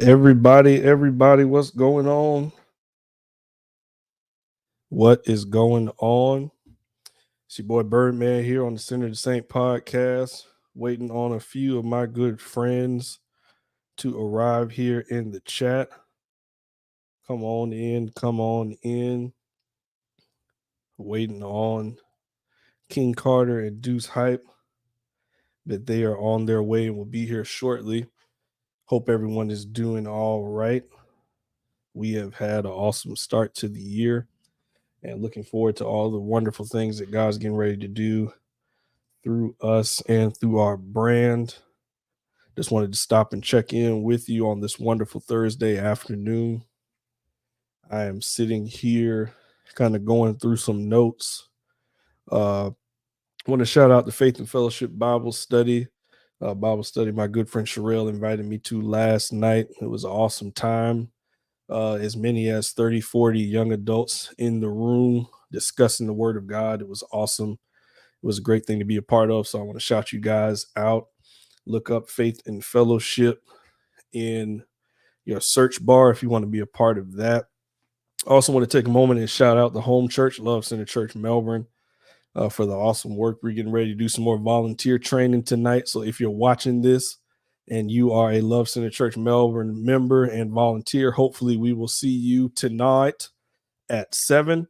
Everybody, what's going on? What is going on? It's your boy Birdman here on the Center of the Saint podcast, waiting on a few of my good friends to arrive here in the chat. Come on in, come on in. Waiting on King Carter and Deuce Hype, that they are on their way and will be here shortly. Hope everyone is doing all right. We have had an awesome start to the year and looking forward to all the wonderful things that God's getting ready to do through us and through our brand. Just wanted to stop and check in with you on this wonderful Thursday afternoon. I am sitting here kind of going through some notes. I want to shout out the Faith and Fellowship Bible study. My good friend Sherelle invited me to last night. It was an awesome time. As many as 30, 40 young adults in the room discussing the word of God. It was awesome. It was a great thing to be a part of. So I want to shout you guys out. Look up Faith and Fellowship in your search bar if you want to be a part of that. I also want to take a moment and shout out the home church, Love Center Church Melbourne, for the awesome work. We're getting ready to do some more volunteer training tonight. So if you're watching this and you are a Love Center Church Melbourne member and volunteer, hopefully we will see you tonight at 7.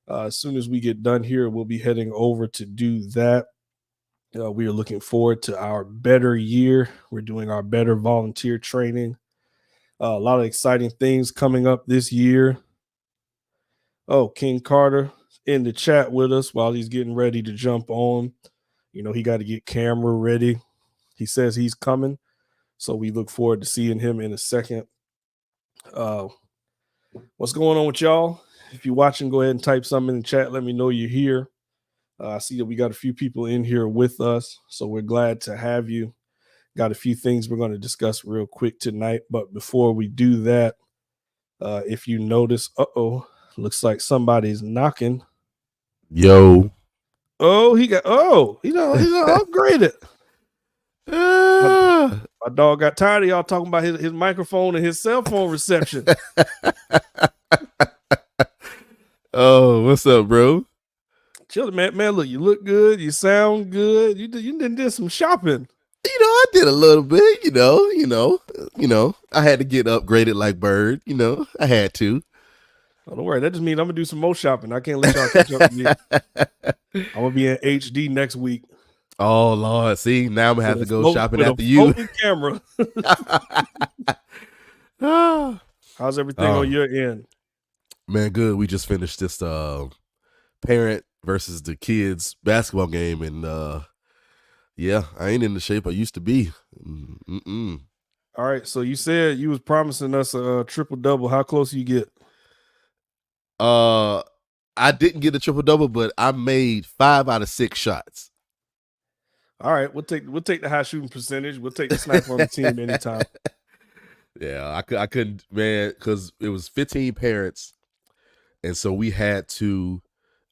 As soon as we get done here, we'll be heading over to do that. We are looking forward to our better year. We're doing our better volunteer training. A lot of exciting things coming up this year. Oh, King Carter in the chat with us while he's getting ready to jump on. You know, he got to get camera ready. He says he's coming. So we look forward to seeing him in a second. What's going on with y'all? If you're watching, go ahead and type something in the chat. Let me know you're here. I see that we got a few people in here with us, so we're glad to have you. Got a few things we're going to discuss real quick tonight, but before we do that, if you notice, looks like somebody's knocking. Yo. He's upgraded. My dog got tired of y'all talking about his microphone and his cell phone reception. Oh, what's up, bro? Chill, man. Look, you look good. You sound good. You did some shopping. I did a little bit. I had to get upgraded like Bird. I had to. Oh, don't worry. That just means I'm gonna do some more shopping. I can't let y'all catch up with me. I'm gonna be in HD next week. Oh Lord, see, now I'm gonna have to go shopping after you. Camera. How's everything on your end? Man, good. We just finished this parent versus the kids basketball game, and yeah, I ain't in the shape I used to be. All right, so you said you was promising us a triple double. How close you get? I didn't get a triple double, but I made 5 out of 6 shots. All right, we'll take the high shooting percentage. We'll take the sniper on the team anytime. Yeah, I couldn't, man, because it was 15 parents, and so we had to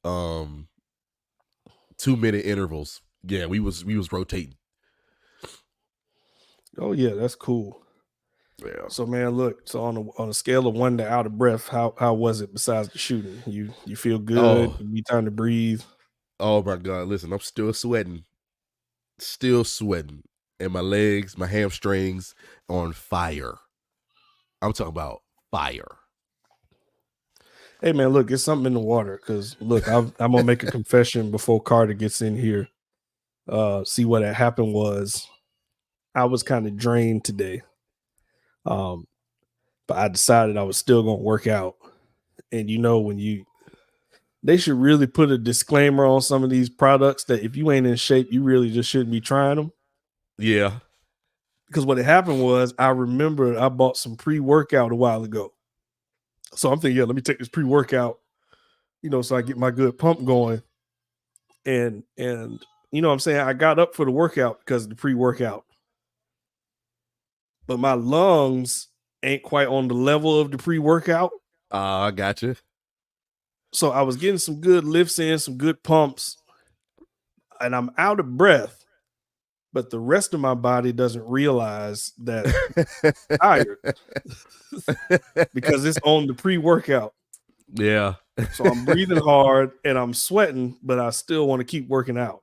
2-minute intervals. Yeah, we was rotating. Oh yeah, that's cool. Yeah. So man, look. So on a scale of 1 to out of breath, how was it besides the shooting? You feel good? Oh. You need time to breathe? Oh my God! Listen, I'm still sweating, and my legs, my hamstrings, on fire. I'm talking about fire. Hey man, look, it's something in the water. Cause look, I'm gonna make a confession before Carter gets in here. See what had happened was I was kind of drained today. But I decided I was still gonna work out. And they should really put a disclaimer on some of these products that if you ain't in shape, you really just shouldn't be trying them. Yeah. Because what had happened was I remember I bought some pre-workout a while ago. So I'm thinking, yeah, let me take this pre-workout, so I get my good pump going. And you know what I'm saying? I got up for the workout because of the pre-workout. But my lungs ain't quite on the level of the pre-workout. I got you. So I was getting some good lifts in, some good pumps, and I'm out of breath. but the rest of my body doesn't realize that I'm tired because it's on the pre-workout. Yeah. So I'm breathing hard and I'm sweating, but I still want to keep working out.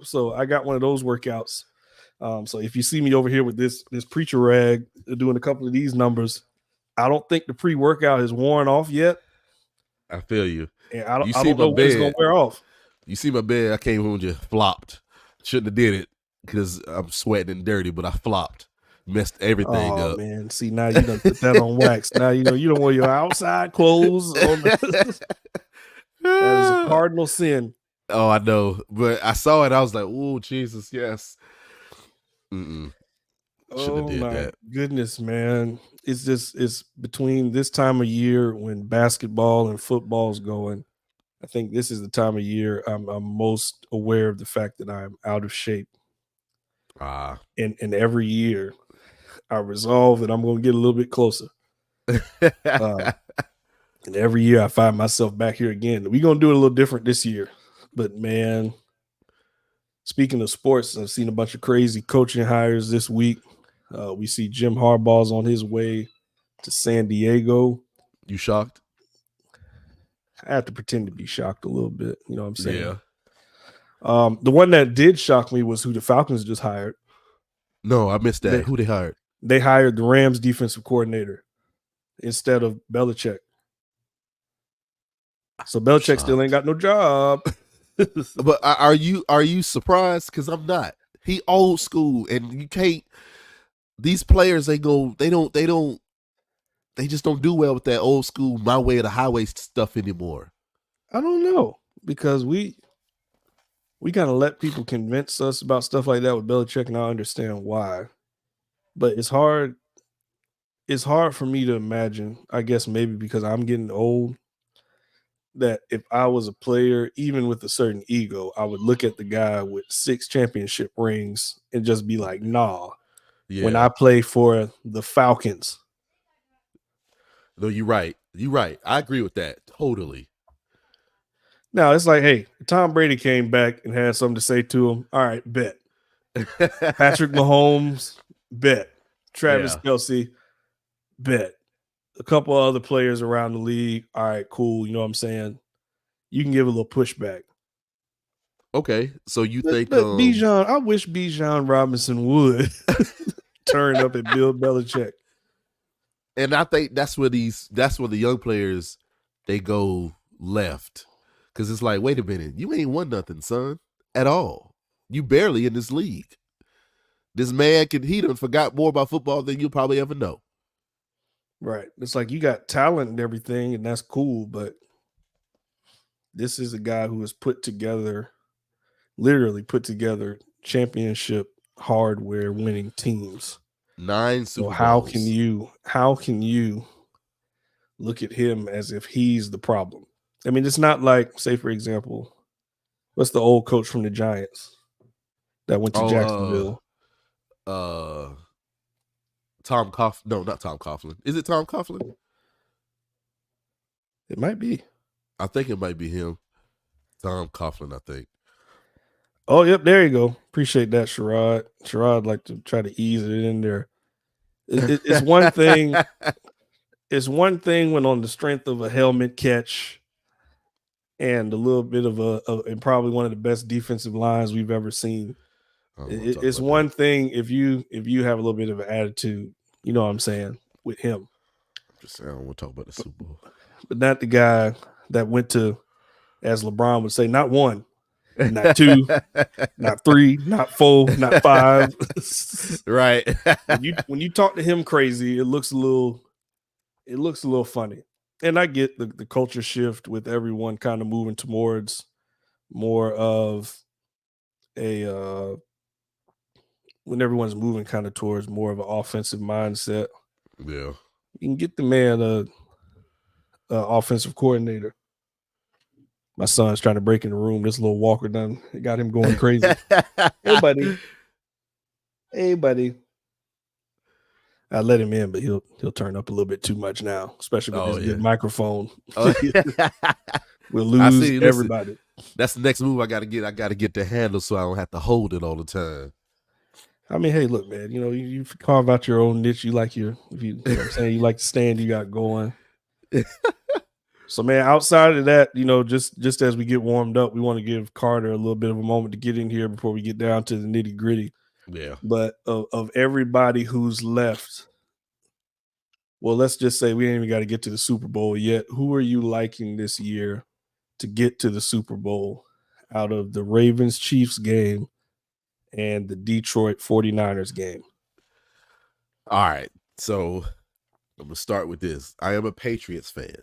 So I got one of those workouts. So if you see me over here with this preacher rag doing a couple of these numbers, I don't think the pre-workout has worn off yet. I feel you. And I You don't see know my when it's gonna bed. wear off. You see my bed. I came home and just flopped. Shouldn't have did it because I'm sweating and dirty, but I flopped. Messed everything Oh up. man, see now you done put that on wax. Now you don't wear your outside clothes on. That is a cardinal sin. Oh, I know, but I saw it. I was like, "Oh, Jesus, yes." Shouldn't have did that. Goodness, man! It's between this time of year when basketball and football's going. I think this is the time of year I'm most aware of the fact that I'm out of shape. And every year I resolve that I'm going to get a little bit closer. And every year I find myself back here again. We're going to do it a little different this year. But man, speaking of sports, I've seen a bunch of crazy coaching hires this week. We see Jim Harbaugh's on his way to San Diego. You shocked? I have to pretend to be shocked a little bit. You know what I'm saying? Yeah. The one that did shock me was who the Falcons just hired. No, I missed that. Who they hired? They hired the Rams defensive coordinator instead of Belichick. So Belichick still ain't got no job. But are you surprised? Because I'm not. He old school, and you can't. These players, they just don't do well with that old school, my way of the highway stuff anymore. I don't know, because we gotta let people convince us about stuff like that with Belichick, and I understand why. But it's hard. It's hard for me to imagine. I guess maybe because I'm getting old, that if I was a player, even with a certain ego, I would look at the guy with 6 championship rings and just be like, nah. Yeah. When I play for the Falcons. No, you're right. You're right. I agree with that. Totally. Now it's like, hey, Tom Brady came back and had something to say to him. All right, bet. Patrick Mahomes, bet. Travis Kelce, bet. A couple of other players around the league. All right, cool. You know what I'm saying? You can give a little pushback. Okay, so you think Bijan? I wish Bijan Robinson would turn up at Bill Belichick. And I think that's where the young players, they go left, because it's like, wait a minute, you ain't won nothing, son, at all. You barely in this league. This man he done forgot more about football than you'll probably ever know. Right. It's like you got talent and everything, and that's cool, but this is a guy who has literally put together championship hardware winning teams. 9 Super Bowls. How can you look at him as if he's the problem? I mean, it's not like, say, for example, what's the old coach from the Giants that went to Jacksonville? Tom Coughlin. No, not Tom Coughlin. Is it Tom Coughlin? It might be. I think it might be him. Tom Coughlin, I think. Oh, yep, there you go. Appreciate that, Sherrod. Sherrod like to try to ease it in there. It's one thing. It's one thing when on the strength of a helmet catch and a little bit of and probably one of the best defensive lines we've ever seen. It's one thing if you have a little bit of an attitude, you know what I'm saying, with him. I'm just saying, I don't want to talk about the Super Bowl. But not the guy that went to, as LeBron would say, not 1, not 2, not 3, not 4, not 5. Right. when you talk to him crazy, it looks a little funny. And I get the culture shift with everyone kind of moving towards more of a when everyone's moving kind of towards more of an offensive mindset. Yeah. You can get the man a offensive coordinator. My son's trying to break in the room. This little walker done got him going crazy. Hey, buddy. I let him in, but he'll turn up a little bit too much now, especially with this good microphone. We'll lose everybody. That's the next move I got to get. I got to get the handle so I don't have to hold it all the time. I mean, hey, look, man. You carve out your own niche. You like you know what I'm saying, you like the stand you got going. So, man, outside of that, just as we get warmed up, we want to give Carter a little bit of a moment to get in here before we get down to the nitty gritty. Yeah. But of everybody who's left, well, let's just say we ain't even got to get to the Super Bowl yet. Who are you liking this year to get to the Super Bowl out of the Ravens Chiefs game and the Detroit 49ers game? All right. So I'm gonna start with this. I am a Patriots fan.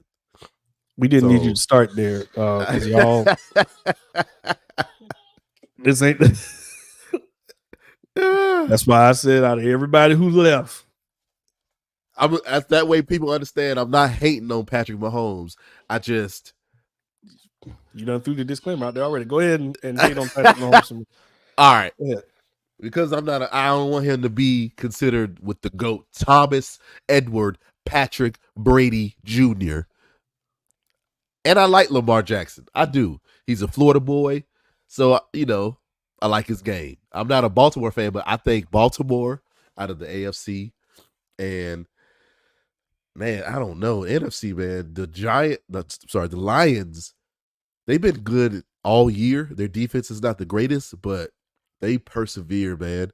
We didn't need you to start there because y'all. This ain't. That's why I said out of everybody who left, that way people understand I'm not hating on Patrick Mahomes. You done threw the disclaimer out there already. Go ahead and hate on Patrick Mahomes. All right. Because I don't want him to be considered with the GOAT, Thomas Edward Patrick Brady Jr. And I like Lamar Jackson. I do. He's a Florida boy. So, I like his game. I'm not a Baltimore fan, but I think Baltimore out of the AFC. And, man, I don't know. NFC, man, the Lions, they've been good all year. Their defense is not the greatest, but they persevere, man.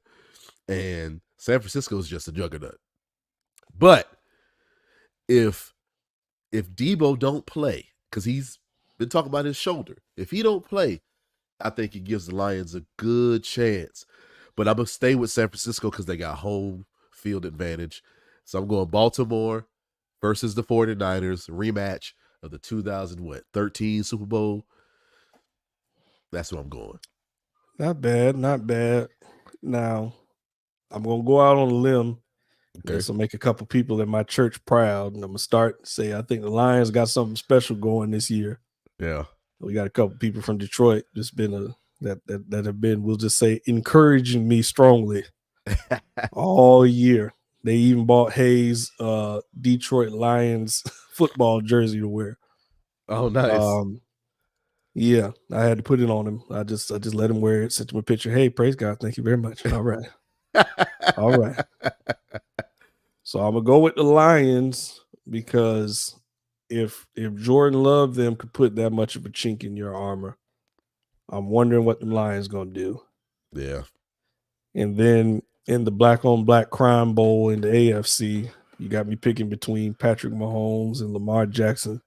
And San Francisco is just a juggernaut. But if Debo don't play, because he's been talking about his shoulder, if he don't play, I think it gives the Lions a good chance. But I'm going to stay with San Francisco because they got home field advantage. So I'm going Baltimore versus the 49ers, rematch of the 2013 Super Bowl. That's what I'm going. Not bad. Now, I'm going to go out on a limb. Okay. This will make a couple people in my church proud. And I'm going to start to say I think the Lions got something special going this year. Yeah. We got a couple people from Detroit just been that have been, we'll just say, encouraging me strongly all year. They even bought Hayes Detroit Lions football jersey to wear. Oh, nice. Yeah, I had to put it on him. I just let him wear it, sent him a picture. Hey, praise God. Thank you very much. All right. All right. So I'm gonna go with the Lions because if Jordan Love them could put that much of a chink in your armor, I'm wondering what the Lions gonna do. Yeah. And then in the black on black crime bowl in the AFC, you got me picking between Patrick Mahomes and Lamar Jackson.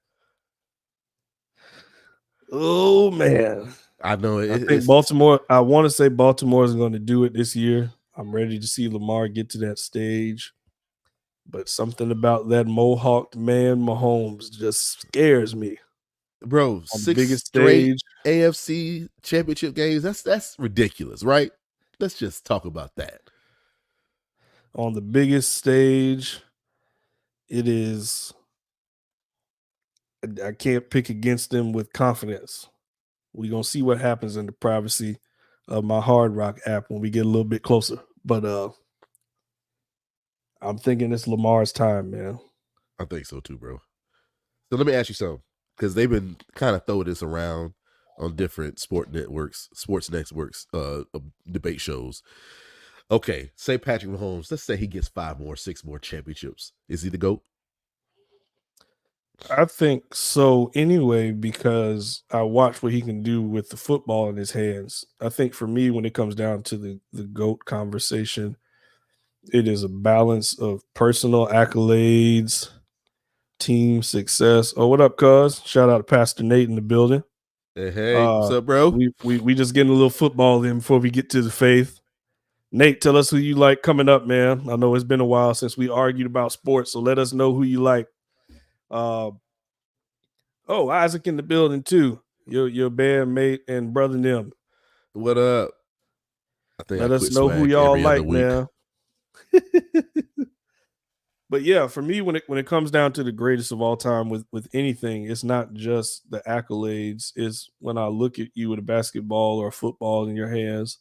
Oh man. I know I think Baltimore. I want to say Baltimore is going to do it this year. I'm ready to see Lamar get to that stage, but something about that mohawked man Mahomes just scares me. Bro, 6 straight AFC championship games. That's ridiculous, right? Let's just talk about that. On the biggest stage, it is. I can't pick against them with confidence. We're going to see what happens in the privacy of my Hard Rock app when we get a little bit closer. But I'm thinking it's Lamar's time, man. I think so too, bro. So let me ask you something, because they've been kind of throwing this around on different sports networks, debate shows. Okay, say Patrick Mahomes, let's say he gets 5 more, 6 more championships. Is he the GOAT? I think so anyway, because I watch what he can do with the football in his hands. I think for me, when it comes down to the GOAT conversation, it is a balance of personal accolades, team success. Oh, what up, cuz? Shout out to Pastor Nate in the building. Hey, what's up, bro? We just getting a little football in before we get to the faith. Nate, tell us who you like coming up, man. I know it's been a while since we argued about sports, so let us know who you like. Isaac in the building too. Your bandmate and brother Nim. What up? Let us know who y'all like, man. But yeah, for me, when it comes down to the greatest of all time with anything, it's not just the accolades. It's when I look at you with a basketball or a football in your hands,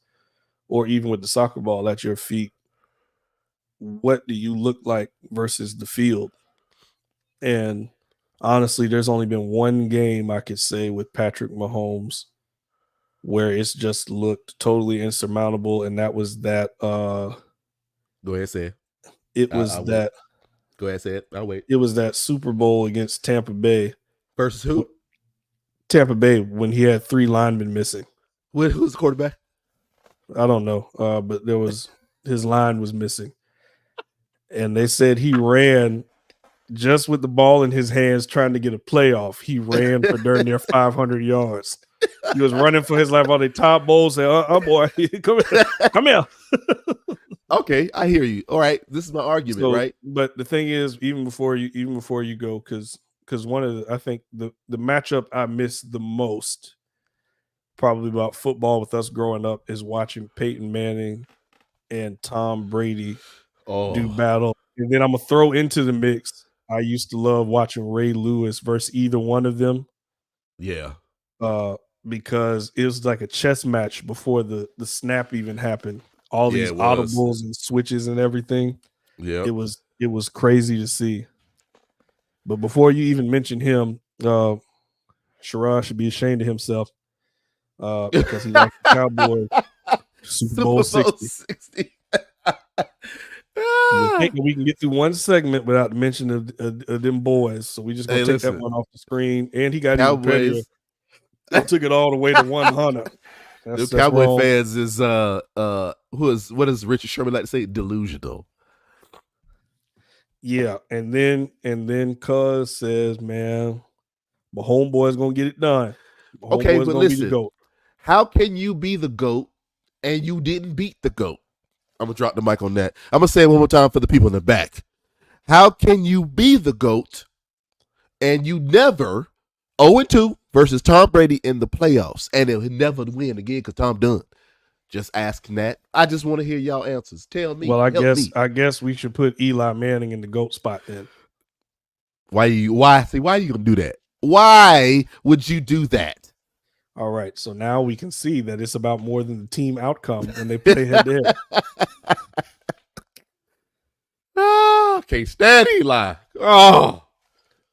or even with the soccer ball at your feet. What do you look like versus the field? And honestly, there's only been one game I could say with Patrick Mahomes where it's just looked totally insurmountable, and that was that. Go ahead, say it. It I'll was wait. that. Go ahead, say it. I'll wait. It was that Super Bowl against Tampa Bay. Versus who? Tampa Bay, when he had 3 linemen missing. Who's the quarterback? I don't know, but there was his line was missing, and they said he ran just with the ball in his hands trying to get a playoff. He ran for darn near 500 yards. He was running for his life on the top bowl. Say, boy, come here. Okay, I hear you. All right, this is my argument, right? But the thing is, even before you go, because one of I think the matchup I miss the most, probably about football with us growing up, is watching Peyton Manning and Tom Brady do battle. And then I'm gonna throw into the mix. I used to love watching Ray Lewis versus either one of them. Yeah. Because it was like a chess match before the snap even happened. All these audibles and switches and everything. Yeah. It was crazy to see. But before you even mention him, Sherrod should be ashamed of himself because he liked the Cowboys Super Bowl 60. I think we can get through one segment without the mention of them boys. So we just gonna take that one off the screen. And he got Cowboys. They took it all the way to 100. The Cowboy wrong. Fans is what does Richard Sherman like to say? Delusional. Yeah, and then Cuz says, man, my homeboy's gonna get it done. Okay, but listen, how can you be the GOAT and you didn't beat the GOAT? I'm gonna drop the mic on that. I'm gonna say it one more time for the people in the back. How can you be the GOAT and you never 0-2 versus Tom Brady in the playoffs, and he'll never win again because Tom done? Just asking that. I just want to hear y'all answers. Tell me. Well, I guess we should put Eli Manning in the GOAT spot then. Why are you gonna do that? Why would you do that? All right, so now we can see that it's about more than the team outcome when they play head to head. Can't stand Eli. Oh.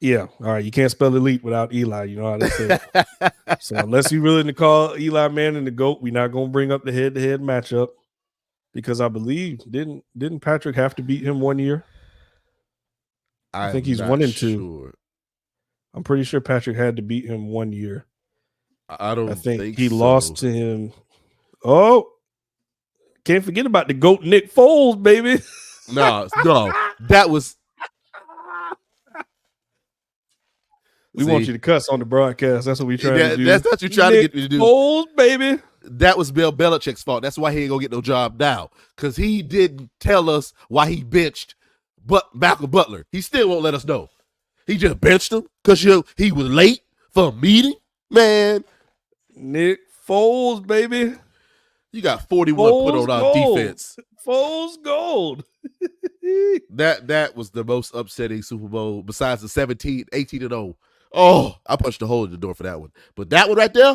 Yeah, all right. You can't spell elite without Eli. You know how they say it. So unless you're willing to call Eli Manning the GOAT, we're not going to bring up the head-to-head matchup because I believe didn't Patrick have to beat him 1 year? I think he's 1-2. Sure. I'm pretty sure Patrick had to beat him 1 year. I think he lost to him. Oh, can't forget about the GOAT Nick Foles, baby. No, that was. We want you to cuss on the broadcast. That's what we trying to do. That's what you're trying to get me to do. Foles, baby. That was Bill Belichick's fault. That's why he ain't gonna get no job now. Because he didn't tell us why he benched Malcolm Butler. He still won't let us know. He just benched him because he was late for a meeting. Man. Nick Foles, baby. You got 41 Foles put on our defense. Foles gold. That was the most upsetting Super Bowl besides the 18-0. Oh, I punched a hole in the door for that one. But that one right there?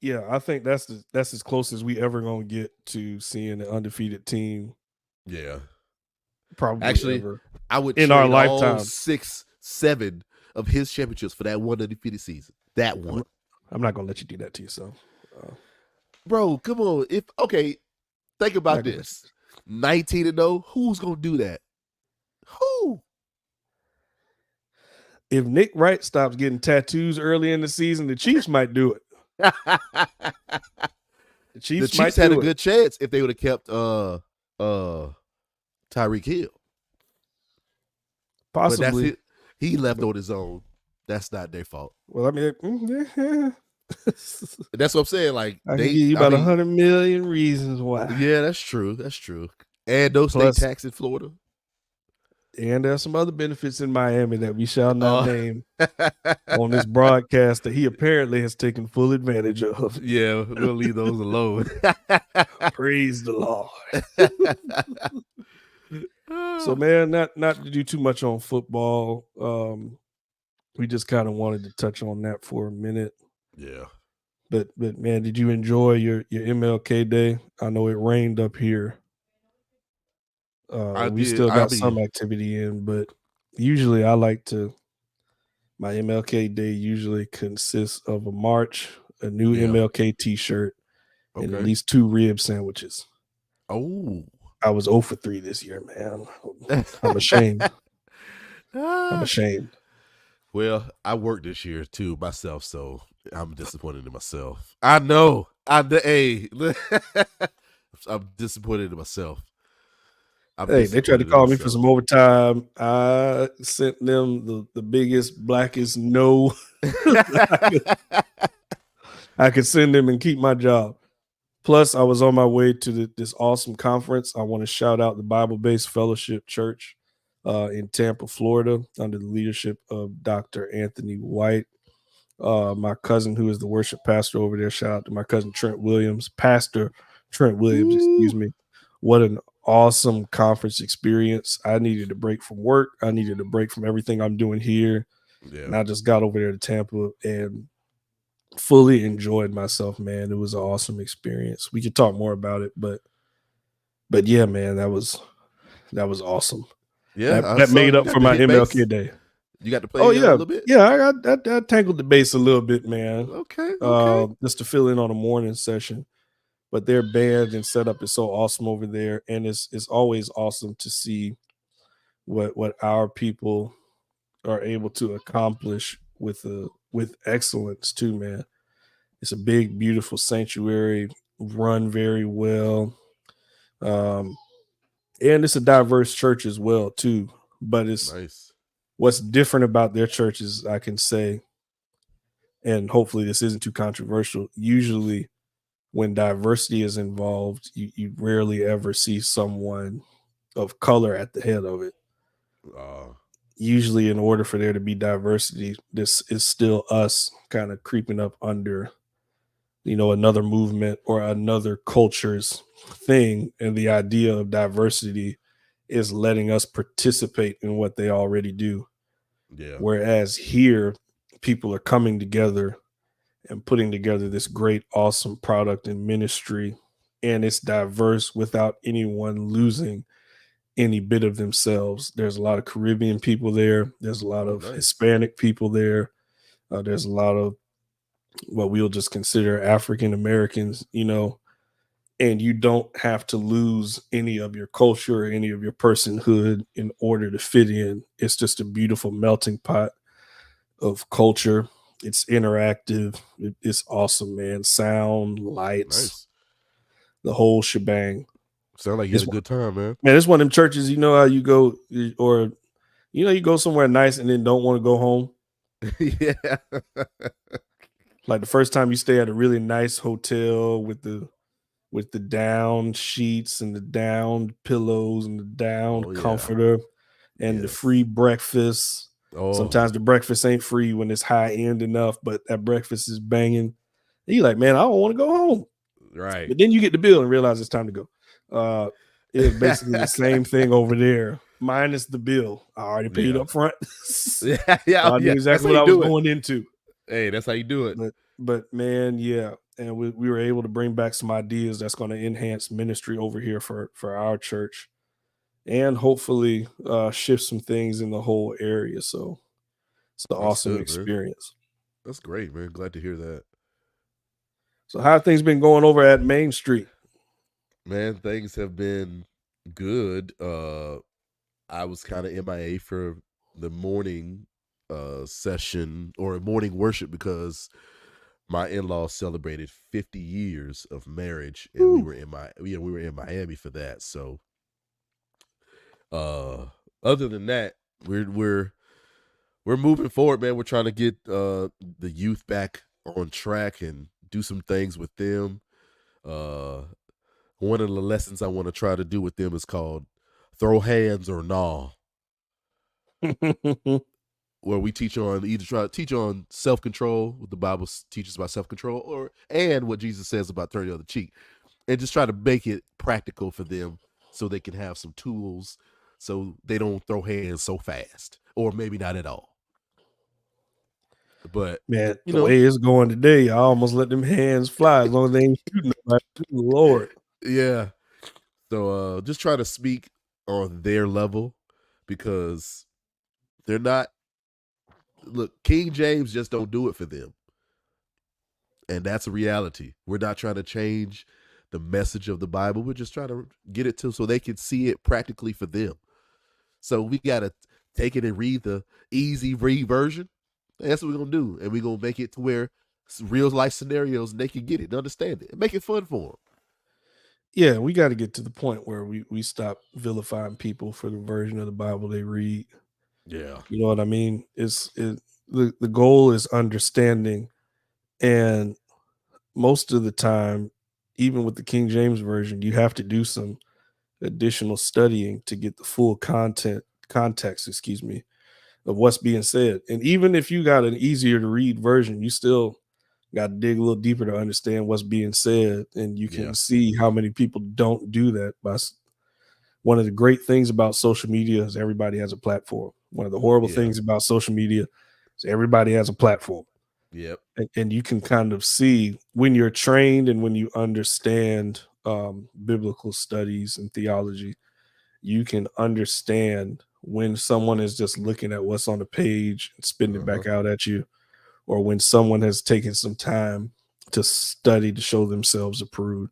Yeah, I think that's as close as we ever gonna get to seeing an undefeated team. Yeah. Probably actually ever. I would in our lifetime 6-7 of his championships for that one undefeated season. That one. I'm not gonna let you do that to yourself. Bro, come on. Think about this. 19-0, who's gonna do that? Who? If Nick Wright stops getting tattoos early in the season, the Chiefs might do it. The Chiefs had a good chance if they would have kept Tyreek Hill. Possibly. But he left on his own. That's not their fault. Well, I mean, that's what I'm saying. Like I can give you about 100 million reasons why. Yeah, that's true. That's true. And no state tax in Florida. And there's some other benefits in Miami that we shall not name on this broadcast that he apparently has taken full advantage of. Yeah, we'll leave those alone. Praise the Lord. So, man, not to do too much on football. We just kind of wanted to touch on that for a minute. Yeah. But man, did you enjoy your MLK Day? I know it rained up here. We still got some activity in, but usually my MLK Day usually consists of a march, a new Yeah. MLK T-shirt, and at Okay. least 2 rib sandwiches. Oh. I was 0 for 3 this year, man. I'm ashamed. I'm ashamed. Well, I worked this year too myself, so I'm disappointed in myself. I know. Hey, I'm disappointed in myself. Hey, they tried to call me for some overtime. I sent them the biggest, blackest no I could send them and keep my job. Plus, I was on my way to this awesome conference. I want to shout out the Bible Based Fellowship Church in Tampa, Florida, under the leadership of Dr. Anthony White. My cousin, who is the worship pastor over there, shout out to my cousin Trent Williams, Pastor Trent Williams, excuse me. What an awesome conference experience. I needed a break from work. I needed a break from everything I'm doing here. Yeah. And I just got over there to Tampa and fully enjoyed myself, man. It was an awesome experience. We could talk more about it, but yeah, man, that was awesome. Yeah, That made up got for to my hit MLK bass. day. You got to play Oh a yeah, little bit. yeah. I tangled the bass a little bit, man. Okay. Just to fill in on a morning session. But their band and setup is so awesome over there, and it's always awesome to see what our people are able to accomplish with excellence too, man. It's a big, beautiful sanctuary, run very well. And it's a diverse church as well, too. But it's Nice. what's different about their churches, I can say, and hopefully this isn't too controversial. Usually, when diversity is involved, you rarely ever see someone of color at the head of it. Usually, in order for there to be diversity, this is still us kind of creeping up under another movement or another culture's thing. And the idea of diversity is letting us participate in what they already do. Yeah. Whereas here, people are coming together and putting together this great, awesome product and ministry. And it's diverse without anyone losing any bit of themselves. There's a lot of Caribbean people there. There's a lot of nice. Hispanic people there. There's a lot of what we'll just consider African Americans, and you don't have to lose any of your culture or any of your personhood in order to fit in. It's just a beautiful melting pot of culture. It's interactive. It's awesome, man. Sound, lights, the whole shebang. Sound like you had a good time, man. Man, it's one of them churches, how you go, or you go somewhere nice and then don't want to go home. Yeah. Like the first time you stay at a really nice hotel with the down sheets and the down pillows and the down comforter and the free breakfast. Sometimes the breakfast ain't free when it's high end enough, but that breakfast is banging. And you're like, man, I don't want to go home. Right. But then you get the bill and realize it's time to go. It's basically the same thing over there, minus the bill. I already paid up front. Yeah. I knew exactly what I was going into. Hey, that's how you do it. But man, yeah. And we were able to bring back some ideas that's going to enhance ministry over here for our church and hopefully shift some things in the whole area. So it's an awesome experience. Man. That's great, man. Glad to hear that. So how have things been going over at Main Street? Man, things have been good. I was kind of MIA for the morning session or morning worship because my in-laws celebrated 50 years of marriage, and we were in Miami for that. So, other than that, we're moving forward, man. We're trying to get the youth back on track and do some things with them. One of the lessons I want to try to do with them is called "Throw Hands or Gnaw." Where we teach on teach on self-control, what the Bible teaches about self-control, and what Jesus says about turning the other cheek, and just try to make it practical for them so they can have some tools so they don't throw hands so fast, or maybe not at all. But man, the way it's going today, I almost let them hands fly as long as they ain't shooting nobody. Lord. Yeah. So just try to speak on their level because they're not. Look, King James just don't do it for them. And that's a reality. We're not trying to change the message of the Bible. We're just trying to get it to so they can see it practically for them. So we got to take it and read the easy read version. That's what we're going to do. And we're going to make it to where it's real life scenarios and they can get it and understand it and make it fun for them. Yeah, we got to get to the point where we stop vilifying people for the version of the Bible they read. Yeah. You know what I mean? The goal is understanding, and most of the time, even with the King James version, you have to do some additional studying to get the full context, excuse me, of what's being said. And even if you got an easier to read version, you still got to dig a little deeper to understand what's being said. And you Yeah. can see how many people don't do that. One of the great things about social media is everybody has a platform. One of the horrible Yeah. things about social media is everybody has a platform. Yep. And you can kind of see when you're trained and when you understand biblical studies and theology, you can understand when someone is just looking at what's on the page and spitting it back out at you, or when someone has taken some time to study to show themselves approved,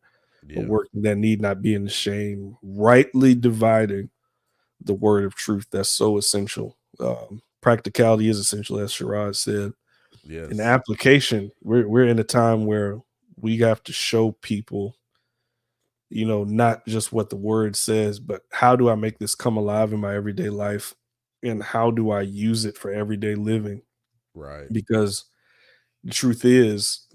a Yeah. work that need not be in the shame, rightly dividing the word of truth that's so essential. Practicality is essential, as Sherrod said. In Yes. application, we're in a time where we have to show people, not just what the word says, but how do I make this come alive in my everyday life, and how do I use it for everyday living? Right. Because the truth is,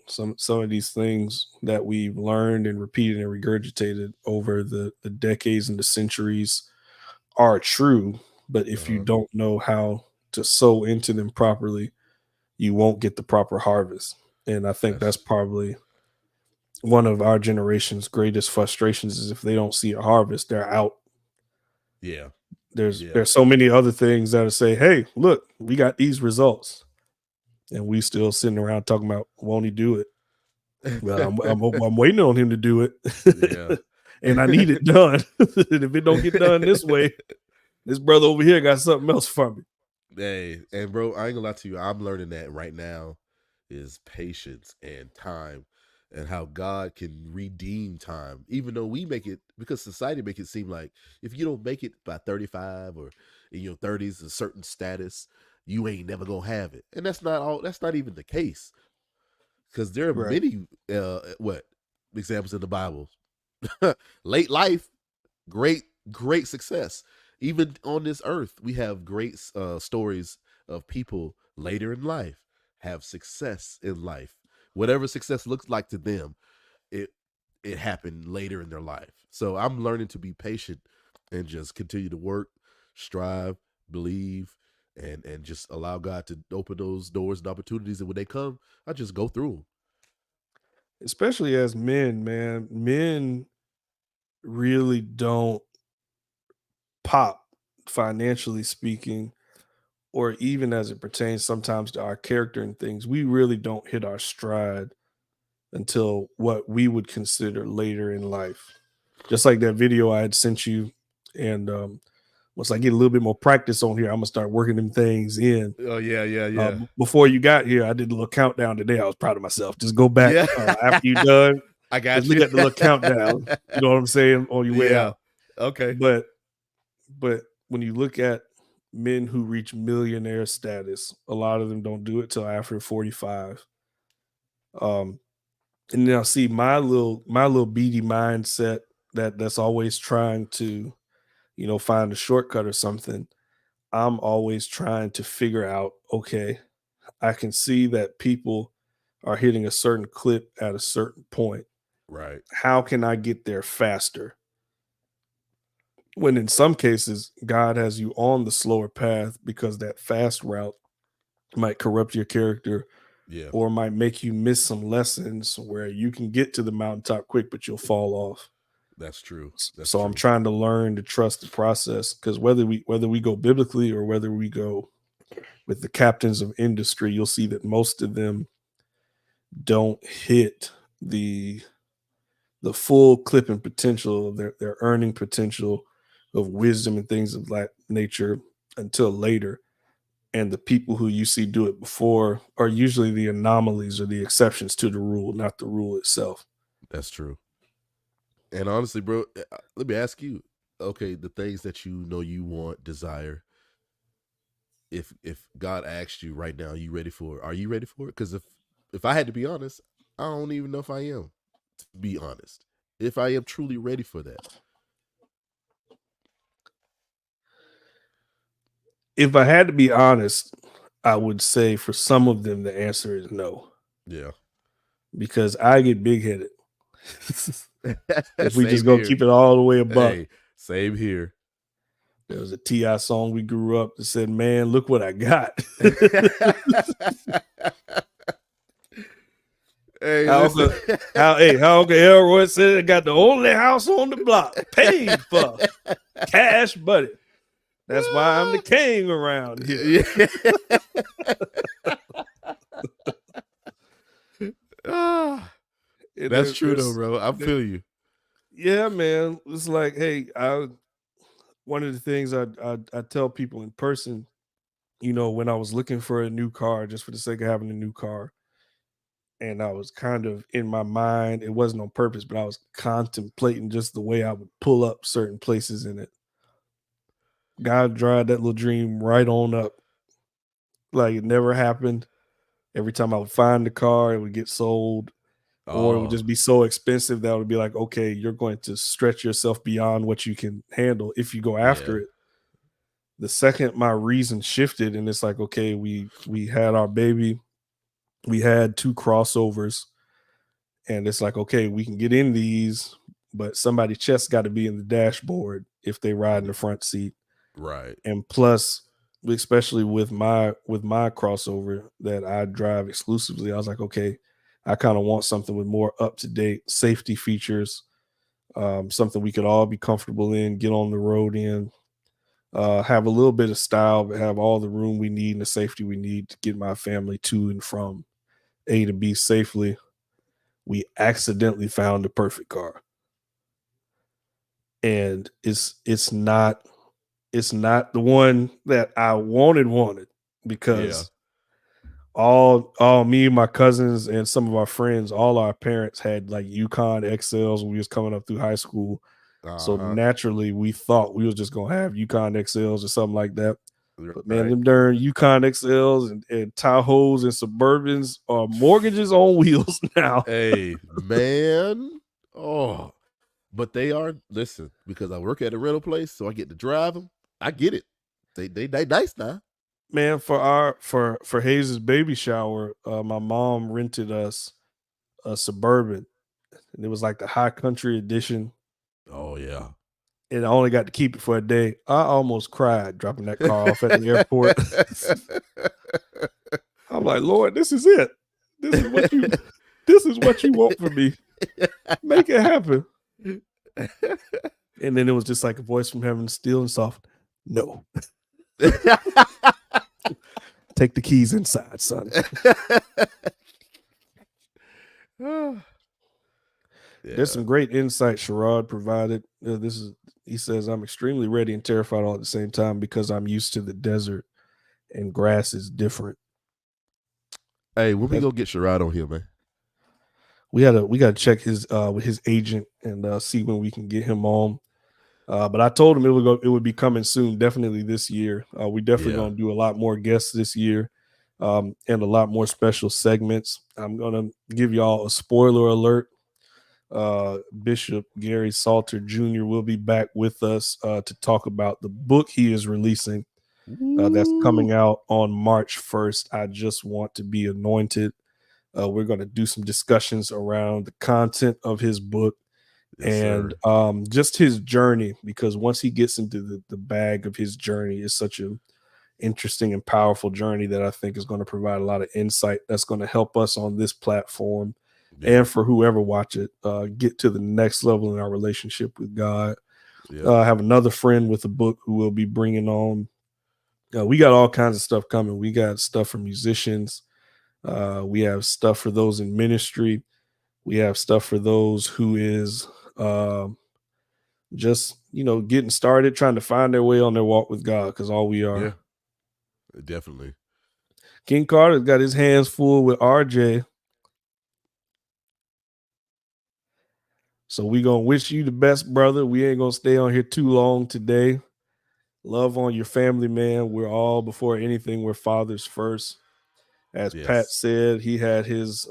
some of these things that we've learned and repeated and regurgitated over the decades and the centuries are true. But if you don't know how to sow into them properly, you won't get the proper harvest. And I think that's That's probably one of our generation's greatest frustrations is if they don't see a harvest, they're out. yeah. There's Yeah. there's so many other things that say, "Hey, look, we got these results," and we still sitting around talking about, "Won't he do it?" Well, I'm waiting on him to do it, Yeah. and I need it done. And if it don't get done this way, this brother over here got something else for me. Hey, and bro, I ain't gonna lie to you. I'm learning that right now is patience and time and how God can redeem time. Even though we make it because society make it seem like if you don't make it by 35 or in your 30s, a certain status, you ain't never gonna have it. And that's not even the case. Because there are Right. many what examples in the Bible. Late life, great great success. Even on this earth we have great stories of people later in life have success in life, whatever success looks like to them, it it happened later in their life. So I'm learning to be patient and just continue to work, strive, believe, and just allow God to open those doors and opportunities, and when they come I just go through them. Especially as men, man. Men really don't pop, financially speaking, or even as it pertains sometimes to our character and things. We really don't hit our stride until what we would consider later in life. Just like that video I had sent you, and once I get a little bit more practice on here, I'm gonna start working them things in. Oh yeah, yeah, yeah. Before you got here, I did a little countdown today. I was proud of myself. Just go back Yeah. after you done. I Just got look you. at the little countdown. You know what I'm saying on your way Yeah. out. Okay. But when you look at men who reach millionaire status, a lot of them don't do it till after 45. Um, and now see my little beady mindset that's always trying to, find a shortcut or something. I'm always trying to figure out, okay, I can see that people are hitting a certain clip at a certain point. Right. How can I get there faster? When in some cases, God has you on the slower path because that fast route might corrupt your character Yeah. or might make you miss some lessons where you can get to the mountaintop quick, but you'll fall off. That's true. That's So I'm true. trying to learn to trust the process, because whether we go biblically or whether we go with the captains of industry, you'll see that most of them don't hit the the full clipping potential of their earning potential of wisdom and things of that nature until later. And the people who you see do it before are usually the anomalies or the exceptions to the rule, not the rule itself. That's true. And honestly, bro, let me ask you, okay, the things that you know you want, desire, if God asked you right now, are you ready for it? Are you ready for it? Because if I had to be honest, I don't even know if I am, to be honest. If I am truly ready for that. If I had to be honest, I would say for some of them the answer is no, Yeah. because I get big headed. If we just Same go here. keep it all the way above. Hey, same here. There was a T.I. song we grew up that said, "Man, look what I got." Hey, How listen. Uncle Elroy said it got the only house on the block, paid for, cash buddy. That's why I'm the king around here. That's true though, bro. I feel you. Yeah, man. It's like, hey, one of the things I tell people in person, when I was looking for a new car, just for the sake of having a new car, and I was kind of in my mind, it wasn't on purpose, but I was contemplating just the way I would pull up certain places in it. God dried that little dream right on up. Like it never happened. Every time I would find the car, it would get sold, or it would just be so expensive that it would be like, okay, you're going to stretch yourself beyond what you can handle if you go after it. The second my reason shifted, and it's like, okay, we had our baby, we had 2 crossovers, and it's like, okay, we can get in these, but somebody's chest got to be in the dashboard if they ride in the front seat. Right. And plus, especially with my crossover that I drive exclusively, I was like, okay, I kind of want something with more up-to-date safety features, something we could all be comfortable in, get on the road in, have a little bit of style, but have all the room we need and the safety we need to get my family to and from A to B safely. We accidentally found the perfect car. And it's not the one that I wanted because all me and my cousins and some of our friends, all our parents had like Yukon XLs when we was coming up through high school. So naturally we thought we was just gonna have Yukon XLs or something like that. But man, them darn Yukon XLs and Tahoes and Suburbans are mortgages on wheels now. Hey, man. Oh, but they are, listen, because I work at a rental place, so I get to drive them. I get it. They nice now. Man, for Hayes' baby shower, my mom rented us a Suburban, and it was like the high country edition. Oh yeah. And I only got to keep it for a day. I almost cried dropping that car off at the airport. I'm like, Lord, this is it. This is what you want from me. Make it happen. And then it was just like a voice from heaven, still and soft. No. Take the keys inside, son. There's some great insight Sherrod provided. He says, I'm extremely ready and terrified all at the same time because I'm used to the desert and grass is different. Hey, when we go get Sherrod on here, man? We gotta check his with his agent and see when we can get him on. But I told him it would be coming soon, definitely this year. We definitely gonna do a lot more guests this year, and a lot more special segments. I'm gonna give y'all a spoiler alert. Bishop Gary Salter Jr. will be back with us to talk about the book he is releasing that's coming out on March 1st. I Just Want to Be Anointed. We're going to do some discussions around the content of his book and just his journey, because once he gets into the bag of his journey, it's such an interesting and powerful journey that I think is going to provide a lot of insight that's going to help us on this platform and for whoever watch it get to the next level in our relationship with God. I have another friend with a book who will be bringing on. We got all kinds of stuff coming. We got stuff for musicians. We have stuff for those in ministry. We have stuff for those who is just getting started, trying to find their way on their walk with God, because all we are. Definitely. King Carter's got his hands full with RJ. So we gonna wish you the best, brother. We ain't gonna stay on here too long today. Love on your family, man. We're all, before anything, we're fathers first. As Pat Yes. said, he had his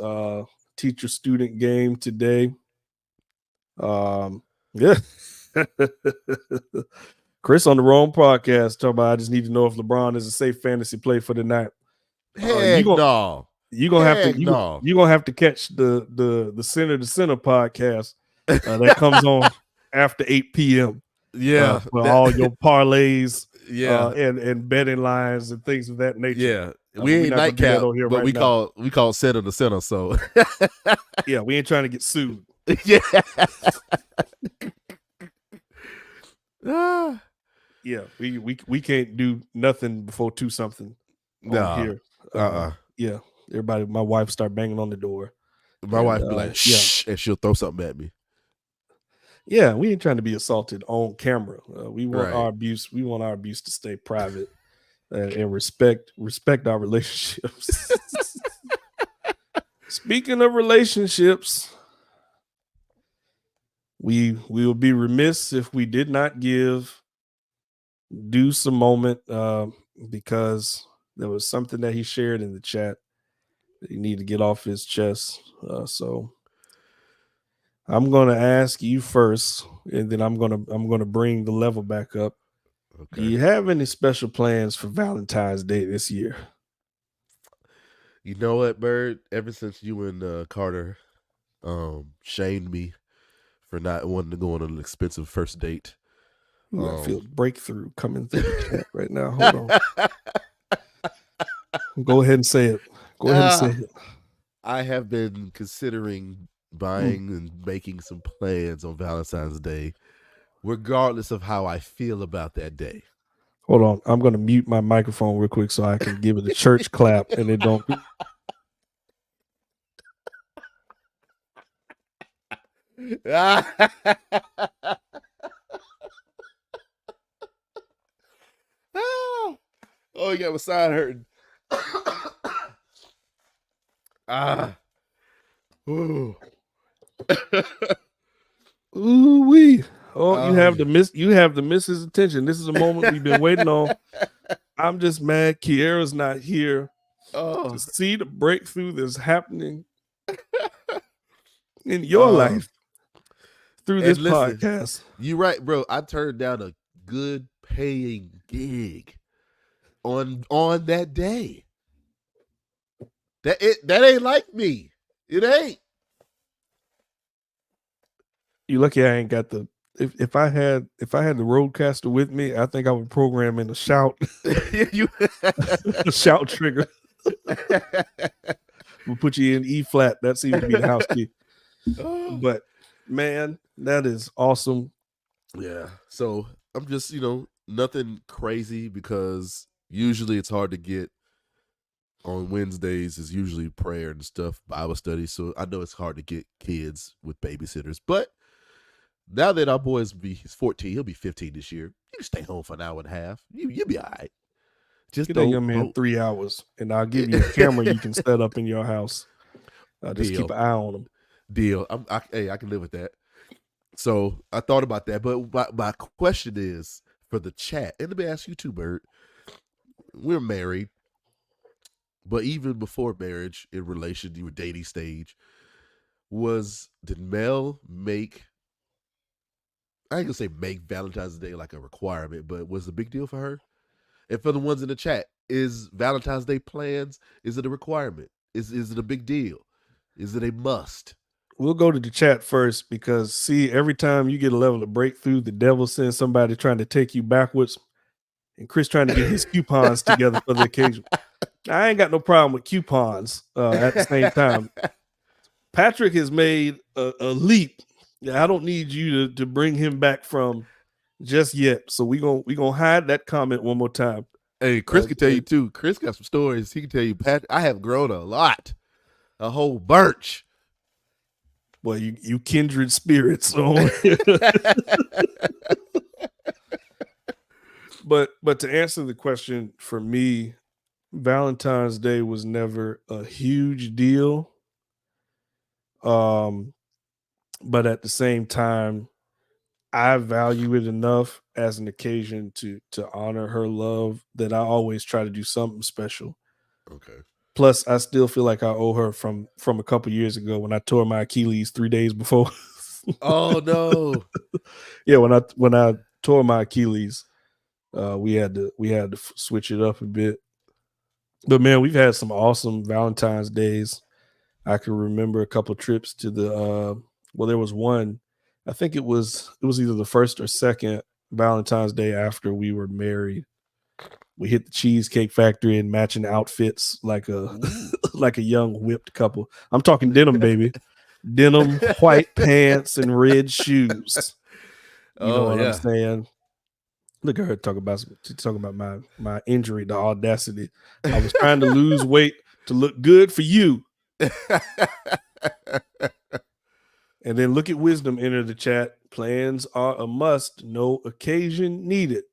teacher-student game today. Yeah. Chris on the wrong podcast talking about I just need to know if LeBron is a safe fantasy play for the night. Heck no. You're gonna have to catch the center to center podcast that comes on after 8 p.m. Yeah, for all your parlays, yeah, and betting lines and things of that nature. yeah. We We ain't not gonna do that nightcap, on here but right we now. call center to center. So Yeah, we ain't trying to get sued. yeah. Ah, Yeah, we can't do nothing before 2 something Nah. on here. Yeah, everybody. My wife start banging on the door. My wife be like, shh, and she'll throw something at me. Yeah, we ain't trying to be assaulted on camera. We want Right. our abuse. We want our abuse to stay private and respect our relationships. Speaking of relationships, we will be remiss if we did not give Deuce a moment because there was something that he shared in the chat that he needed to get off his chest. So I'm going to ask you first, and then I'm going to bring the level back up. Okay. Do you have any special plans for Valentine's Day this year? You know what, Bird? Ever since you and Carter shamed me for not wanting to go on an expensive first date. Ooh, I feel breakthrough coming through the chat right now. Hold on. Go ahead and say it. Go ahead and say it. I have been considering buying and making some plans on Valentine's Day, regardless of how I feel about that day. Hold on. I'm going to mute my microphone real quick so I can give it a church clap and it don't. Oh, you got my side hurting. Ooh. Ooh wee. Oh, you have the missus' attention. This is a moment we've been waiting on. I'm just mad Kiera's not here to see the breakthrough that's happening in your life through this podcast. You're right, bro. I turned down a good paying gig on that day. That ain't like me. It ain't. You lucky I ain't got the. If I had the Roadcaster with me, I think I would program in a shout, a shout trigger. We'll put you in E flat. That seems to be the house key. But man, that is awesome. Yeah. So I'm just, nothing crazy because usually it's hard to get on Wednesdays is usually prayer and stuff, Bible study. So I know it's hard to get kids with babysitters, but now that our boy's he's 14, he'll be 15 this year. You can stay home for an hour and a half. You'll be all right. Just give that young man 3 hours, and I'll give you a camera you can set up in your house. Just keep an eye on him. Deal. I can live with that. So I thought about that, but my question is for the chat, and let me ask you too, Bird. We're married, but even before marriage, in relation, you were dating stage. Did Mel make? I ain't gonna say make Valentine's Day like a requirement, but was it a big deal for her? And for the ones in the chat, is Valentine's Day plans? Is it a requirement? Is it a big deal? Is it a must? We'll go to the chat first because see, every time you get a level of breakthrough, the devil sends somebody trying to take you backwards, and Chris trying to get his coupons together for the occasion. I ain't got no problem with coupons at the same time. Patrick has made a leap. I don't need you to bring him back from just yet. So we gonna hide that comment one more time. Hey, Chris can tell you too. Chris got some stories. He can tell you, Pat, I have grown a lot, a whole bunch. Boy, you kindred spirits. So. But to answer the question for me, Valentine's Day was never a huge deal. Um, but at the same time, I value it enough as an occasion to honor her love that I always try to do something special. Okay. Plus, I still feel like I owe her from a couple years ago when I tore my Achilles 3 days before. Oh no. Yeah, when I tore my Achilles, we had to switch it up a bit. But man, we've had some awesome Valentine's days. I can remember a couple trips to the well, there was one. I think it was either the first or second Valentine's Day after we were married. We hit the Cheesecake Factory in matching outfits like a Ooh. like a young whipped couple. I'm talking denim, baby. Denim, white pants, and red shoes. You know Oh what I'm yeah. saying? Look at her talking about my injury, the audacity. I was trying to lose weight to look good for you. And then look at Wisdom enter the chat. Plans are a must, no occasion needed.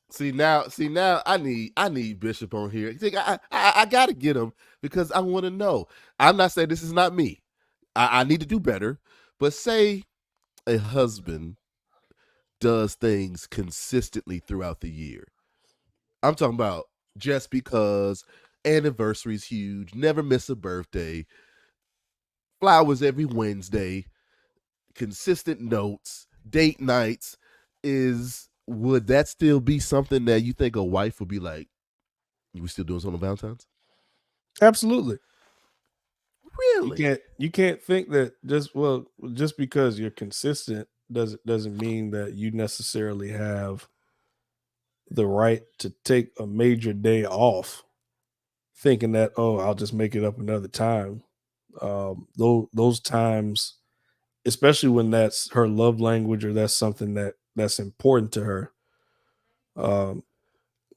See now, I need Bishop on here. See, I gotta get him because I want to know. I'm not saying this is not me. I need to do better. But say a husband does things consistently throughout the year. I'm talking about just because anniversary's huge, never miss a birthday, flowers every Wednesday, consistent notes, date nights. Would that still be something that you think a wife would be like, you still doing something on Valentine's? Absolutely. Really? You can't think that just because you're consistent doesn't mean that you necessarily have the right to take a major day off thinking that, oh, I'll just make it up another time. Those times, especially when that's her love language or that's something that's important to her. Um,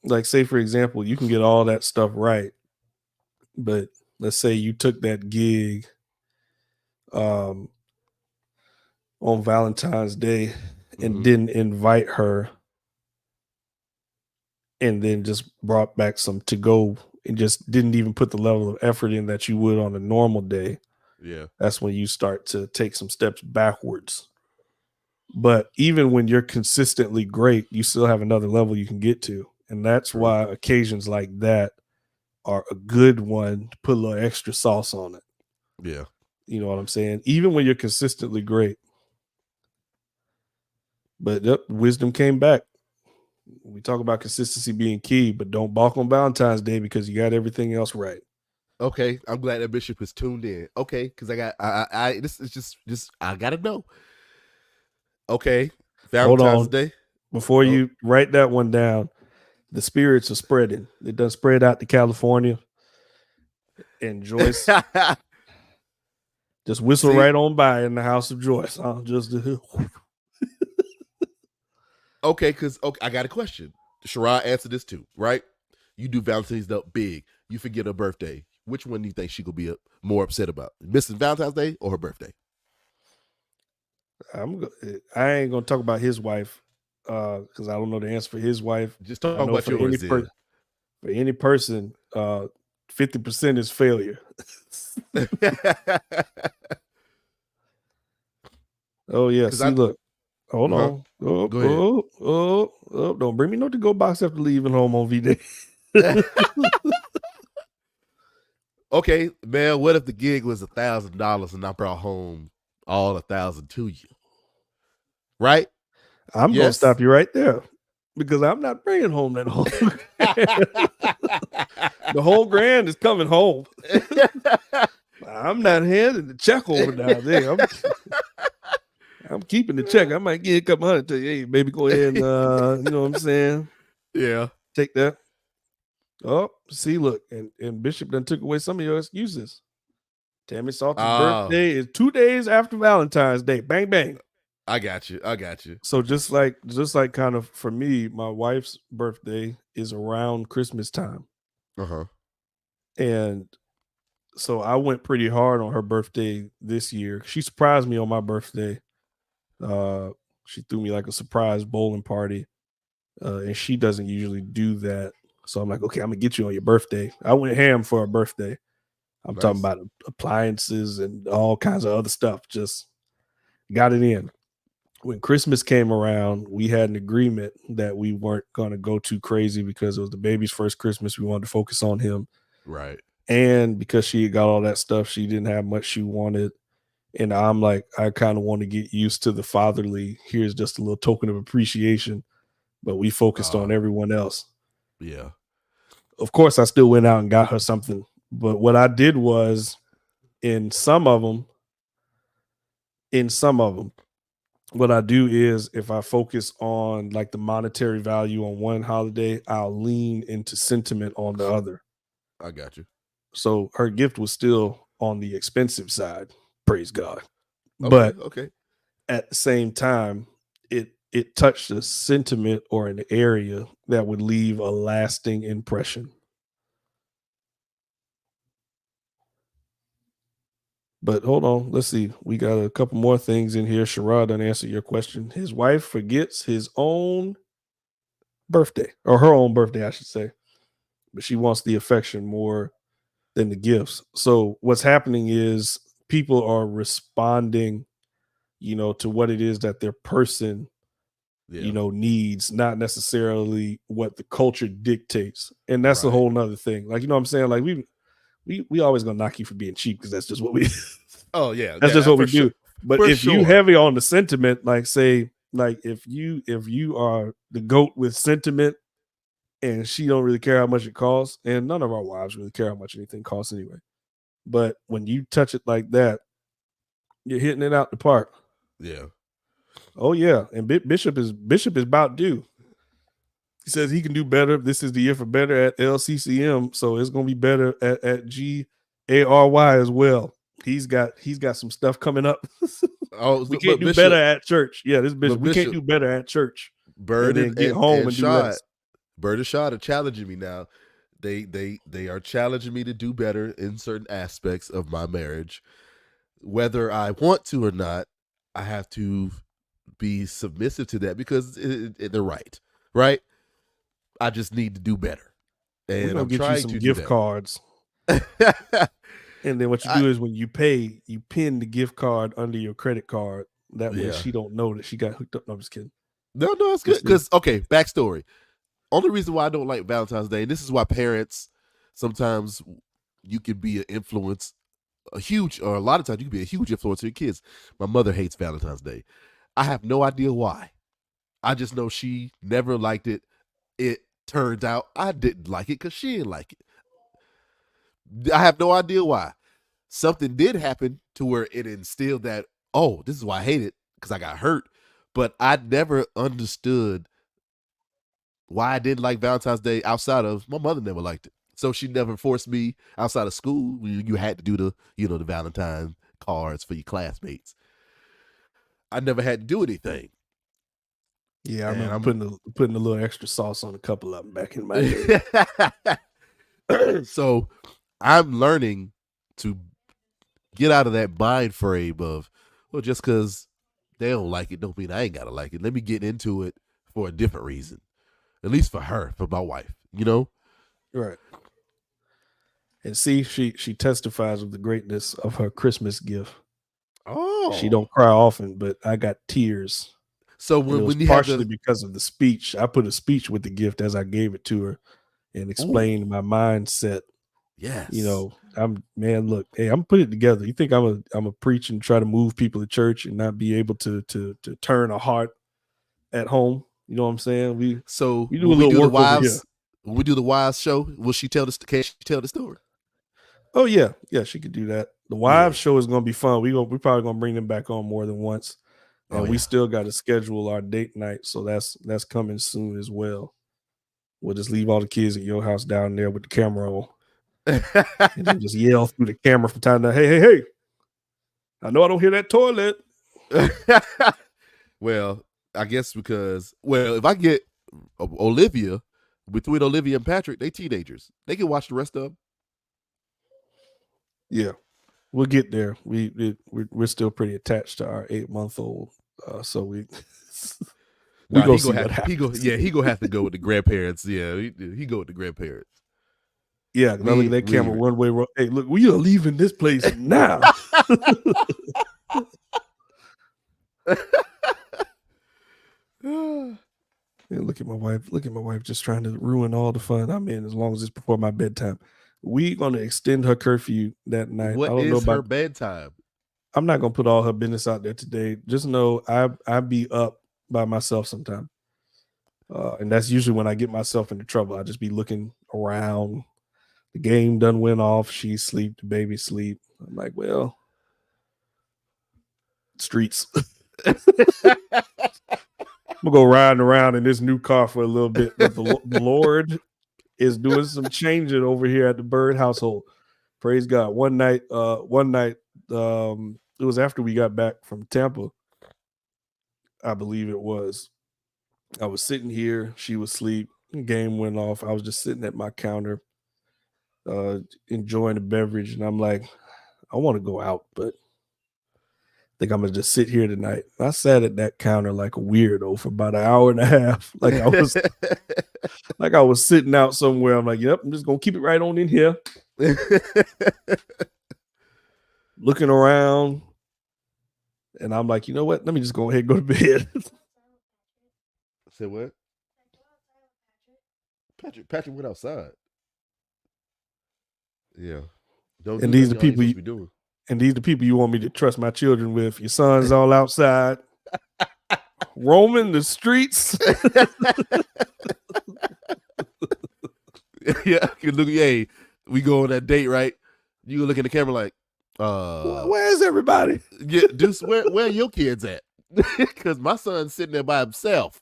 like say for example, you can get all that stuff right, but let's say you took that gig um, on Valentine's Day and Mhm. didn't invite her, and then just brought back some to go and just didn't even put the level of effort in that you would on a normal day. Yeah. That's when you start to take some steps backwards. But even when you're consistently great, you still have another level you can get to. And that's True. why occasions like that are a good one to put a little extra sauce on it. Yeah. You know what I'm saying? Even when you're consistently great. But yep, wisdom came back. We talk about consistency being key, but don't balk on Valentine's Day because you got everything else right. Okay. I'm glad that Bishop is tuned in. Okay, because I this is just I gotta know. Okay. Hold Valentine's on. Day. Before Oh. you write that one down, the spirits are spreading. It does spread out to California. And Joyce just whistle See? right on by in the house of Joyce. Okay, because I got a question. Sherrod answered this too, right? You do Valentine's Day big. You forget her birthday. Which one do you think she could be more upset about? Missing Valentine's Day or her birthday? I ain't gonna talk about his wife because I don't know the answer for his wife. Just I talk know about yours then. for any person, 50% is failure. Oh yeah, see, look, hold Uh-huh. on. Oh, Go ahead. don't bring me no to go box after leaving home on V-Day. Okay, man, what if the gig was $1,000 and I brought home all 1,000 to you? Right? I'm gonna Yes? stop you right there because I'm not bringing home that whole. The whole grand is coming home. I'm not handing the check over down there. I'm keeping the check. I might get a couple hundred to you. Hey, baby, go ahead and you know what I'm saying? Yeah. Take that. Oh, see, look, and Bishop done took away some of your excuses. Tammy Salter's birthday is 2 days after Valentine's Day. Bang bang. I got you. So just like kind of for me, my wife's birthday is around Christmas time. Uh-huh. And so I went pretty hard on her birthday this year. She surprised me on my birthday. She threw me like a surprise bowling party. And she doesn't usually do that. So I'm like, okay, I'm gonna get you on your birthday. I went ham for a birthday. I'm talking Nice. about appliances and all kinds of other stuff. Just got it in. When Christmas came around, we had an agreement that we weren't going to go too crazy because it was the baby's first Christmas. We wanted to focus on him. Right. And because she got all that stuff, she didn't have much she wanted. And I'm like, I kind of want to get used to the fatherly. Here's just a little token of appreciation. But we focused on everyone else. Yeah. Of course, I still went out and got her something. But what I did was in some of them, what I do is if I focus on like the monetary value on one holiday, I'll lean into sentiment on the other. I got you. So her gift was still on the expensive side, praise God. Okay. But Okay. at the same time, it touched a sentiment or an area that would leave a lasting impression. But hold on, let's see. We got a couple more things in here. Sherrod done answer your question. His wife forgets his own birthday, or her own birthday, I should say. But she wants the affection more than the gifts. So what's happening is people are responding, to what it is that their person, Yeah. needs, not necessarily what the culture dictates. And that's a Right. whole nother thing. Like, what I'm saying? Like we always gonna knock you for being cheap because that's just what we Oh yeah. that's just Yeah. what we For sure. do. But For if you sure. heavy on the sentiment, like say, like if you are the goat with sentiment and she don't really care how much it costs, and none of our wives really care how much anything costs anyway. But when you touch it like that, you're hitting it out the park. Yeah. Oh yeah, and Bishop is about due. He says he can do better. This is the year for better at LCCM, so it's gonna be better at GARY as well. He's got some stuff coming up. Oh, We can't but do better Bishop, at church. Yeah, this but Bishop. We can't Bishop, do better at church and Bird then get and home and and do Shad, less. Bird and Shad are challenging me now. They are challenging me to do better in certain aspects of my marriage, whether I want to or not. I have to be submissive to that because they're right. Right. I just need to do better, We're and gonna I'm get you trying some to do gift that. cards. And then what you I, do is when you pay, you pin the gift card under your credit card. That way yeah. she don't know that she got hooked up. No, I'm just kidding. No, it's good. Because okay, backstory. Only reason why I don't like Valentine's Day, and this is why parents sometimes you can be an influence, a lot of times you can be a huge influence on your kids. My mother hates Valentine's Day. I have no idea why. I just know she never liked it. It turns out I didn't like it because she didn't like it. I have no idea why. Something did happen to where it instilled that, oh, this is why I hate it, because I got hurt. But I never understood why I didn't like Valentine's Day outside of my mother never liked it. So she never forced me outside of school. You had to do the Valentine cards for your classmates. I never had to do anything. Yeah, I And remember I'm putting a little extra sauce on a couple of them back in my day. So I'm learning to get out of that mind frame of, well, just because they don't like it don't mean I ain't gotta like it. Let me get into it for a different reason. At least for her, for my wife, Right. And see, she testifies of the greatness of her Christmas gift. She Oh. don't cry often, but I got tears. So And it was when you have partially the because of the speech. I put a speech with the gift as I gave it to her and ooh, explained my mindset. yes. Look, hey, I'm putting it together. You think I'm a preach and try to move people to church and not be able to turn a heart at home? You know what I'm saying? So We do a little work over here. when we do the wives show, will she tell this? Can she tell the story? Oh yeah, yeah, she could do that. The Yeah. wives show is gonna be fun. We probably gonna bring them back on more than once, Oh and we yeah. still got to schedule our date night, so that's coming soon as well. We'll just leave all the kids at your house down there with the camera on, and then just yell through the camera from time to time, hey, hey, hey! I know I don't hear that toilet. Well, I guess because if I get Olivia, between Olivia and Patrick, they teenagers. They can watch the rest of them. Yeah, we'll get there. We're still pretty attached to our 8-month-old, so we. We Nah, gonna he see gonna what have happens. he gonna have to go with the grandparents. Yeah, he go with the grandparents. Yeah, now look at that camera one way. Hey, look, we are leaving this place now. And look at my wife. Look at my wife just trying to ruin all the fun I'm in as long as it's before my bedtime. We gonna extend her curfew that night. What I don't know is her about bedtime? I'm not gonna put all her business out there today. Just know I be up by myself sometime. And that's usually when I get myself into trouble. I just be looking around. The game done went off. She sleep, the baby sleep. I'm like, well, streets. I'm gonna go riding around in this new car for a little bit, but the Lord is doing some changing over here at the Bird household. Praise God. One night, it was after we got back from Tampa, I believe it was. I was sitting here, she was asleep, game went off. I was just sitting at my counter, uh, enjoying a beverage, and I'm like, I want to go out, but I think I'm gonna just sit here tonight. I sat at that counter like a weirdo for about an hour and a half. Like I was sitting out somewhere. I'm like, yep, I'm just gonna keep it right on in here. Looking around. And I'm like, you know what? Let me just go ahead and go to bed. Say what? Patrick went outside. Yeah. Don't And do these nothing the y'all ain't people supposed to be doing. and these the people you want me to trust my children with. Your son's all outside, roaming the streets. Yeah, you look. Hey, we go on that date, right? You go look in the camera like, Where's everybody? yeah, Deuce, where are your kids at? Because my son's sitting there by himself,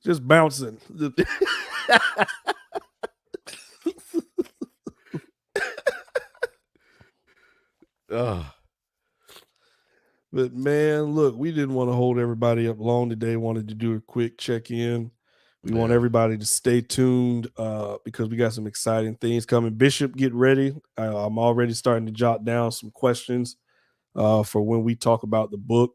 just bouncing. But man, look, we didn't want to hold everybody up long today. Wanted to do a quick check-in. We want everybody to stay tuned because we got some exciting things coming. Bishop, get ready. I'm already starting to jot down some questions for when we talk about the book.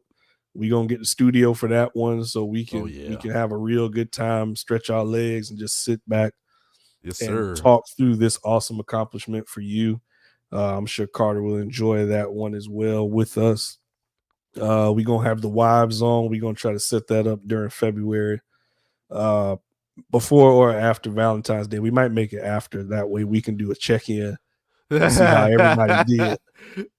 We're gonna get the studio for that one so we can have a real good time, stretch our legs, and just sit back and talk through this awesome accomplishment for you. I'm sure Carter will enjoy that one as well with us. We're gonna have the wives on. We're gonna try to set that up during February. Before or after Valentine's Day. We might make it after. That way we can do a check-in and see how everybody did.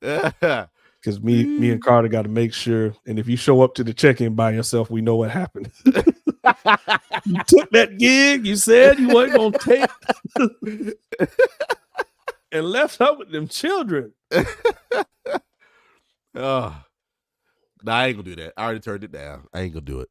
Because me and Carter got to make sure. And if you show up to the check-in by yourself, we know what happened. You took that gig. You said you weren't gonna take, and left her with them children. Nah, I ain't gonna do that. I already turned it down. I ain't gonna do it.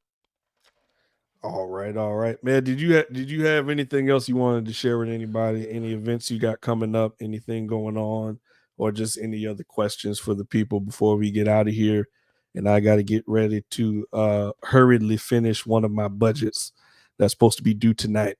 All right, man. Did you have anything else you wanted to share with anybody? Any events you got coming up? Anything going on, or just any other questions for the people before we get out of here? And I got to get ready to hurriedly finish one of my budgets that's supposed to be due tonight.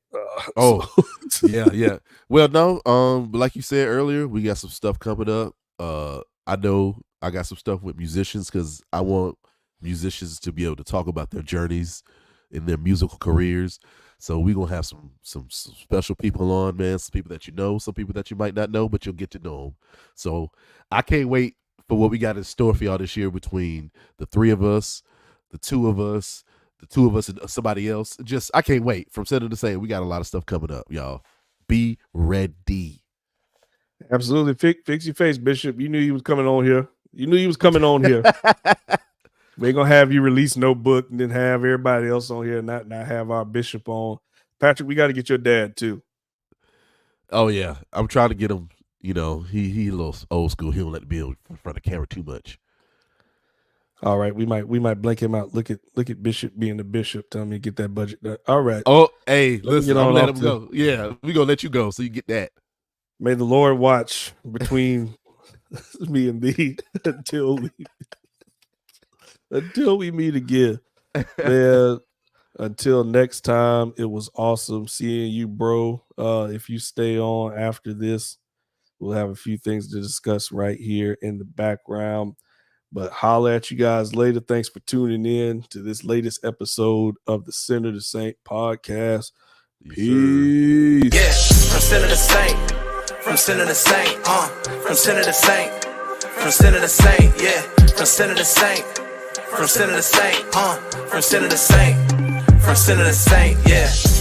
Yeah. Well, no, but like you said earlier, we got some stuff coming up. I know I got some stuff with musicians because I want musicians to be able to talk about their journeys in their musical careers. So we're gonna have some special people on, man. Some people that you know, some people that you might not know, but you'll get to know them. So I can't wait for what we got in store for y'all this year between the three of us, the two of us and somebody else. Just I can't wait. From center to saying, we got a lot of stuff coming up, y'all. Be ready. Absolutely. Fix your face, Bishop. You knew he was coming on here. We ain't gonna have you release no book and then have everybody else on here and not have our Bishop on. Patrick, we got to get your dad too. Oh yeah, I'm trying to get him. You know, he a little old school. He don't let me be in front of the camera too much. All right, we might blank him out. Look at Bishop being the Bishop. Tell me to get that budget done. All right. Oh, hey, listen, I'm gonna let him go. Yeah, we gonna let you go so you get that. May the Lord watch between me and thee until we meet again. Man, until next time, it was awesome seeing you, bro. If you stay on after this, we'll have a few things to discuss right here in the background. But holla at you guys later. Thanks for tuning in to this latest episode of the Sinner to Saint podcast. Peace. Yeah, from sinner to saint, from sinner to saint, from sinner to saint, from sinner to saint, yeah, from sinner to saint, from sinner to saint, from sinner to saint, from sinner to saint, yeah.